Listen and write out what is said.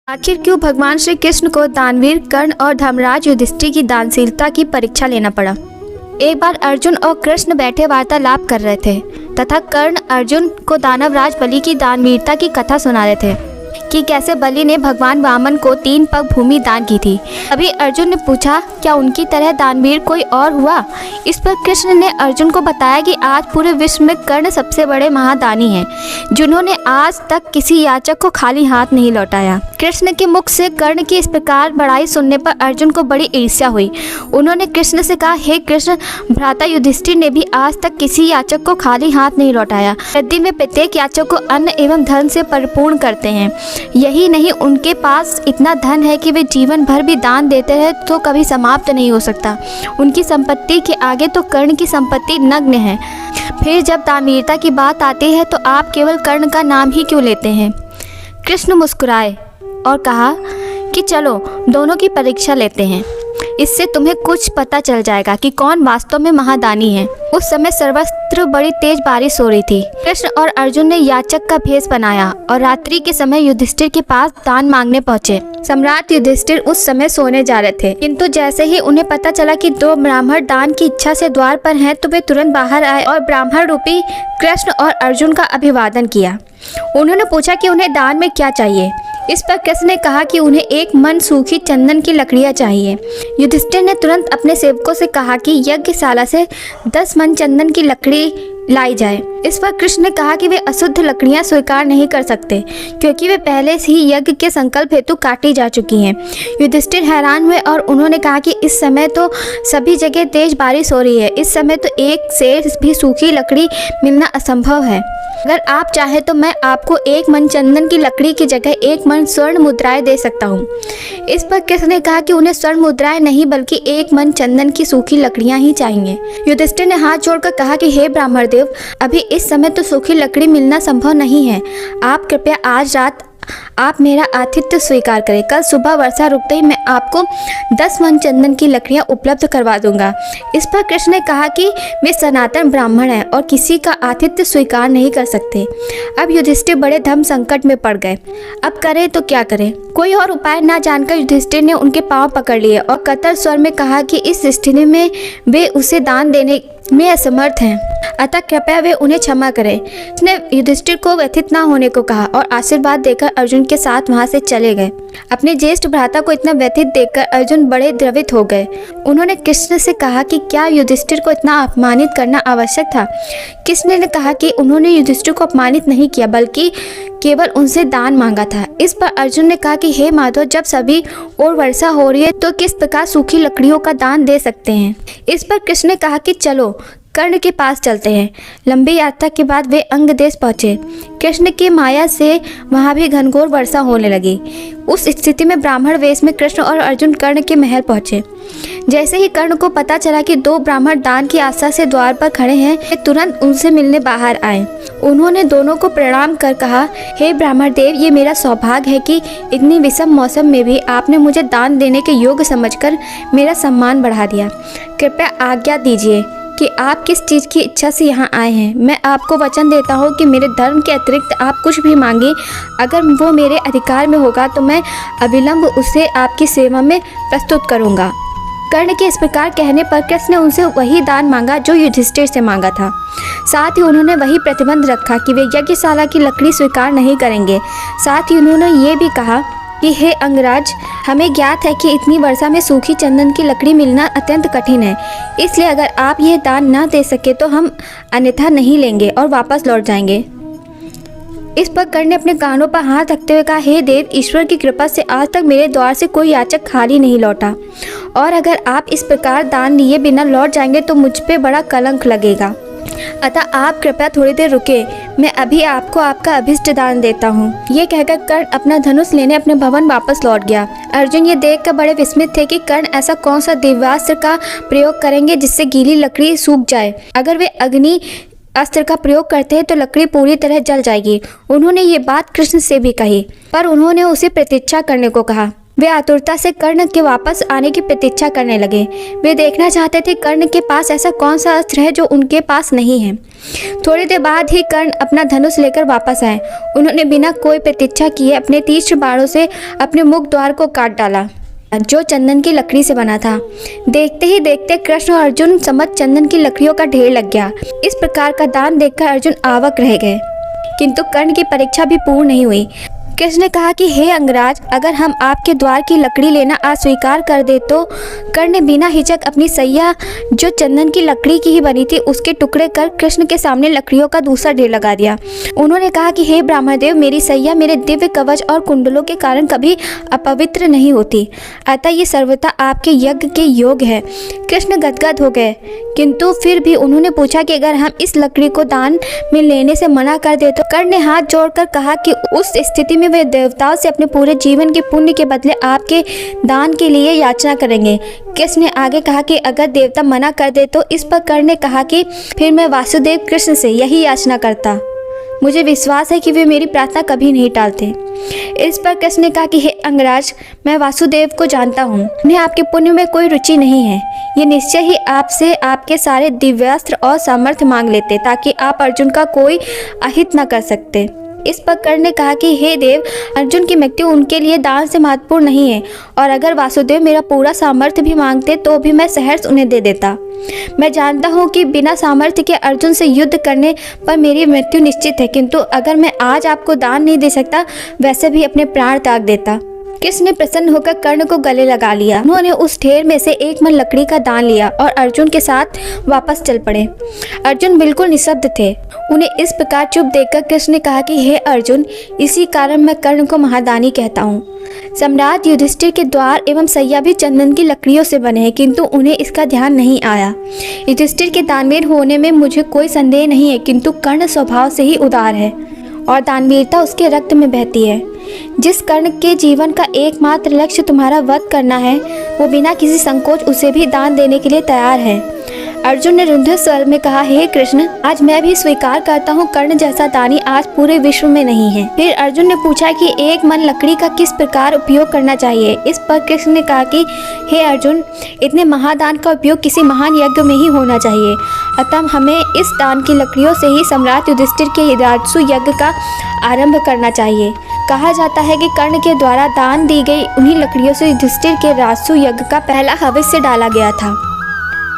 आखिर क्यों भगवान श्री कृष्ण को दानवीर कर्ण और धर्मराज युधिष्ठिर की दानशीलता की परीक्षा लेना पड़ा। एक बार अर्जुन और कृष्ण बैठे वार्तालाप कर रहे थे तथा कर्ण अर्जुन को दानवराज बलि की दानवीरता की कथा सुना रहे थे कि कैसे बलि ने भगवान वामन को 3 पग भूमि दान की थी। अभी अर्जुन ने पूछा, क्या उनकी तरह दानवीर कोई और हुआ? इस पर कृष्ण ने अर्जुन को बताया कि आज पूरे विश्व में कर्ण सबसे बड़े महादानी हैं, जिन्होंने आज तक किसी याचक को खाली हाथ नहीं लौटाया। कृष्ण के मुख से कर्ण की इस प्रकार बड़ाई सुनने पर अर्जुन को बड़ी ईर्ष्या हुई। उन्होंने कृष्ण से कहा, हे कृष्ण, भ्राता युधिष्ठिर ने भी आज तक किसी याचक को खाली हाथ नहीं लौटाया। यदि वे प्रत्येक याचक को अन्न एवं धन से परिपूर्ण करते हैं। यही नहीं, उनके पास इतना धन है कि वे जीवन भर भी दान देते रहे तो कभी समाप्त नहीं हो सकता। उनकी संपत्ति के आगे तो कर्ण की संपत्ति नग्न है। फिर जब दानवीरता की बात आती है तो आप केवल कर्ण का नाम ही क्यों लेते हैं? कृष्ण मुस्कुराए और कहा कि चलो दोनों की परीक्षा लेते हैं, इससे तुम्हें कुछ पता चल जाएगा कि कौन वास्तव में महादानी है। उस समय सर्वत्र बड़ी तेज बारिश हो रही थी। कृष्ण और अर्जुन ने याचक का भेष बनाया और रात्रि के समय युधिष्ठिर के पास दान मांगने पहुंचे। सम्राट युधिष्ठिर उस समय सोने जा रहे थे, किंतु जैसे ही उन्हें पता चला कि 2 ब्राह्मण दान की इच्छा से द्वार पर हैं, तो वे तुरंत बाहर आए और ब्राह्मण रूपी कृष्ण और अर्जुन का अभिवादन किया। उन्होंने पूछा कि उन्हें दान में क्या चाहिए। इस पर कृष्ण ने कहा कि उन्हें 1 मन सूखी चंदन की लकड़ियां चाहिए। युधिष्ठिर ने तुरंत अपने सेवकों से कहा कि यज्ञशाला से 10 मन चंदन की लकड़ी लाई जाए। इस पर कृष्ण ने कहा कि वे अशुद्ध लकड़ियां स्वीकार नहीं कर सकते, क्योंकि वे पहले से ही यज्ञ के संकल्प हेतु काटी जा चुकी हैं। युधिष्ठिर हैरान हुए और उन्होंने कहा कि इस समय तो सभी जगह तेज बारिश हो रही है, इस समय तो एक सेर भी सूखी लकड़ी मिलना असंभव है। अगर आप चाहें तो मैं आपको 1 मन चंदन की लकड़ी की जगह 1 मन स्वर्ण मुद्राएं दे सकता हूँ। इस पर कृष्ण ने कहा कि उन्हें स्वर्ण मुद्राएं नहीं, बल्कि 1 मन चंदन की सूखी लकड़ियां ही चाहिए। युधिष्ठिर ने हाथ जोड़कर कहा कि हे ब्राह्मण देव, अभी इस समय तो सूखी लकड़ी मिलना संभव नहीं है। आप कृपया आज रात आप मेरा आतिथ्य स्वीकार करें। कल सुबह वर्षा रुकते ही मैं आपको 10 मन चंदन की लकड़ियां उपलब्ध करवा दूंगा। इस पर कृष्ण ने कहा कि वे सनातन ब्राह्मण हैं और किसी का आतिथ्य स्वीकार नहीं कर सकते। अब युधिष्ठिर बड़े धर्म संकट में पड़ गए। अब करें तो क्या करें? कोई और उपाय न जानकर युधिष्ठिर ने उनके पांव पकड़ लिए और कतर स्वर में कहा कि इस स्थिति में वे उसे दान देने में असमर्थ हैं, अतः कृपया वे उन्हें क्षमा करें। उसने युधिष्ठिर को व्यथित न होने को कहा और आशीर्वाद देकर अर्जुन के साथ वहां से चले गए। अपने ज्येष्ठ भ्राता को इतना व्यथित देखकर अर्जुन बड़े द्रवित हो गए। उन्होंने कृष्ण से कहा कि क्या युधिष्ठिर को इतना अपमानित करना आवश्यक था? कृष्ण ने कहा कि उन्होंने युधिष्ठिर को अपमानित नहीं किया, बल्कि केवल उनसे दान मांगा था। इस पर अर्जुन ने कहा कि हे माधव, जब सभी और वर्षा हो रही है तो किस प्रकार सूखी लकड़ियों का दान दे सकते हैं? इस पर कृष्ण ने कहा कि चलो कर्ण के पास चलते हैं। लंबी यात्रा के बाद वे अंग देश पहुंचे। कृष्ण की माया से वहां भी घनघोर वर्षा होने लगी। उस स्थिति में ब्राह्मण वेश में कृष्ण और अर्जुन कर्ण के महल पहुंचे। जैसे ही कर्ण को पता चला कि 2 ब्राह्मण दान की आशा से द्वार पर खड़े हैं, वे तुरंत उनसे मिलने बाहर आए। उन्होंने दोनों को प्रणाम कर कहा, हे ब्राह्मण देव, ये मेरा सौभाग्य है कि इतनी विषम मौसम में भी आपने मुझे दान देने के योग्य समझकर मेरा सम्मान बढ़ा दिया। कृपया आज्ञा दीजिए कि आप किस चीज़ की इच्छा से यहाँ आए हैं। मैं आपको वचन देता हूँ कि मेरे धर्म के अतिरिक्त आप कुछ भी मांगे, अगर वो मेरे अधिकार में होगा तो मैं अविलंब उसे आपकी सेवा में प्रस्तुत करूँगा। कर्ण के इस प्रकार कहने पर कृष्ण ने उनसे वही दान मांगा जो युधिष्ठिर से मांगा था। साथ ही उन्होंने वही प्रतिबंध रखा कि वे यज्ञशाला की लकड़ी स्वीकार नहीं करेंगे। साथ ही उन्होंने ये भी कहा कि हे अंगराज, हमें ज्ञात है कि इतनी वर्षा में सूखी चंदन की लकड़ी मिलना अत्यंत कठिन है, इसलिए अगर आप यह दान न दे सके तो हम अन्यथा नहीं लेंगे और वापस लौट जाएंगे। इस पर कर्ण ने अपने कानों पर हाथ रखते हुए कहा, हे देव, ईश्वर की कृपा से आज तक मेरे द्वार से कोई याचक खाली नहीं लौटा, और अगर आप इस प्रकार दान लिए बिना लौट जाएंगे तो मुझ पे बड़ा कलंक लगेगा। अतः आप कृपया थोड़ी देर रुके, मैं अभी आपको आपका अभिष्ट दान देता हूँ। ये कहकर कर्ण अपना धनुष लेने अपने भवन वापस लौट गया। अर्जुन ये देखकर बड़े विस्मित थे कि कर्ण ऐसा कौन सा दिव्यास्त्र का प्रयोग करेंगे जिससे गीली लकड़ी सूख जाए। अगर वे अग्नि अस्त्र का प्रयोग करते हैं तो लकड़ी पूरी तरह जल जाएगी। उन्होंने ये बात कृष्ण से भी कही, पर उन्होंने उसे प्रतीक्षा करने को कहा। वे आतुरता से कर्ण के वापस आने की प्रतीक्षा करने लगे। वे देखना चाहते थे कर्ण के पास ऐसा कौन सा अस्त्र है जो उनके पास नहीं है। थोड़ी देर बाद ही कर्ण अपना धनुष लेकर वापस आए। उन्होंने बिना कोई प्रतीक्षा किए अपने तीक्ष्ण बाणों से अपने मुख द्वार को काट डाला, जो चंदन की लकड़ी से बना था। देखते ही देखते कृष्ण और अर्जुन समस्त चंदन की लकड़ियों का ढेर लग गया। इस प्रकार का दान देखकर अर्जुन अवाक रह गए, किंतु कर्ण की परीक्षा भी पूर्ण नहीं हुई। कृष्ण ने कहा कि हे अंगराज, अगर हम आपके द्वार की लकड़ी लेना अस्वीकार कर दे तो कर्ण ने बिना हिचक अपनी सैया, जो चंदन की लकड़ी की ही बनी थी, उसके टुकड़े कर कृष्ण के सामने लकड़ियों का दूसरा ढेर लगा दिया। उन्होंने कहा कि हे ब्रह्मदेव, मेरी सैया मेरे दिव्य कवच और कुंडलों के कारण कभी अपवित्र नहीं होती, अतः ये सर्वथा आपके यज्ञ के योग है। कृष्ण गदगद हो गए, किंतु फिर भी उन्होंने पूछा कि अगर हम इस लकड़ी को दान में लेने से मना कर दे तो कर्ण ने हाथ जोड़कर कहा कि उस स्थिति में वे देवताओं से अपने पूरे जीवन के पुण्य के बदले आपके दान के लिए याचना करेंगे। कृष्ण ने आगे कहा कि अगर देवता मना कर दे तो इस पर कर्ण ने कहा कि फिर मैं वासुदेव कृष्ण से यही याचना करता। मुझे विश्वास है कि वे मेरी प्रार्थना कभी नहीं टालते। इस पर कृष्ण ने कहा कि हे अंगराज, मैं वासुदेव को जानता हूँ, उन्हें आपके पुण्य में कोई रुचि नहीं है। ये निश्चय ही आपसे आपके सारे दिव्यास्त्र और सामर्थ्य मांग लेते ताकि आप अर्जुन का कोई अहित न कर सकते। इस पर कर्ण ने कहा कि हे देव, अर्जुन की मृत्यु उनके लिए दान से महत्वपूर्ण नहीं है, और अगर वासुदेव मेरा पूरा सामर्थ्य भी मांगते तो भी मैं सहर्ष उन्हें दे देता। मैं जानता हूँ कि बिना सामर्थ्य के अर्जुन से युद्ध करने पर मेरी मृत्यु निश्चित है, किंतु अगर मैं आज आपको दान नहीं दे सकता, वैसे भी अपने प्राण त्याग देता। कृष्ण ने प्रसन्न होकर कर्ण को गले लगा लिया। उन्होंने उस ढेर में से एक मन लकड़ी का दान लिया और अर्जुन के साथ वापस चल पड़े। अर्जुन बिल्कुल निशब्द थे। उन्हें इस प्रकार चुप देखकर कृष्ण ने कहा कि हे अर्जुन, इसी कारण मैं कर्ण को महादानी कहता हूँ। सम्राट युधिष्ठिर के द्वार एवं सैया भी चंदन की लकड़ियों से बने हैं, किंतु उन्हें इसका ध्यान नहीं आया। युधिष्ठिर के दानवीर होने में मुझे कोई संदेह नहीं है, किंतु कर्ण स्वभाव से ही उदार है और दानवीरता उसके रक्त में बहती है। जिस कर्ण के जीवन का एकमात्र लक्ष्य तुम्हारा वध करना है, वो बिना किसी संकोच उसे भी दान देने के लिए तैयार है। अर्जुन ने रुंध स्वर में कहा, हे कृष्ण, आज मैं भी स्वीकार करता हूँ कर्ण जैसा दानी आज पूरे विश्व में नहीं है। फिर अर्जुन ने पूछा कि एक मन लकड़ी का किस प्रकार उपयोग करना चाहिए। इस पर कृष्ण ने कहा कि हे अर्जुन, इतने महादान का उपयोग किसी महान यज्ञ में ही होना चाहिए, अतः हमें इस दान की लकड़ियों से ही सम्राट युधिष्ठिर के राजसू यज्ञ का आरंभ करना चाहिए। कहा जाता है कि कर्ण के द्वारा दान दी गई उन्हीं लकड़ियों से युधिष्ठिर के राजसू यज्ञ का पहला हविष्य डाला गया था।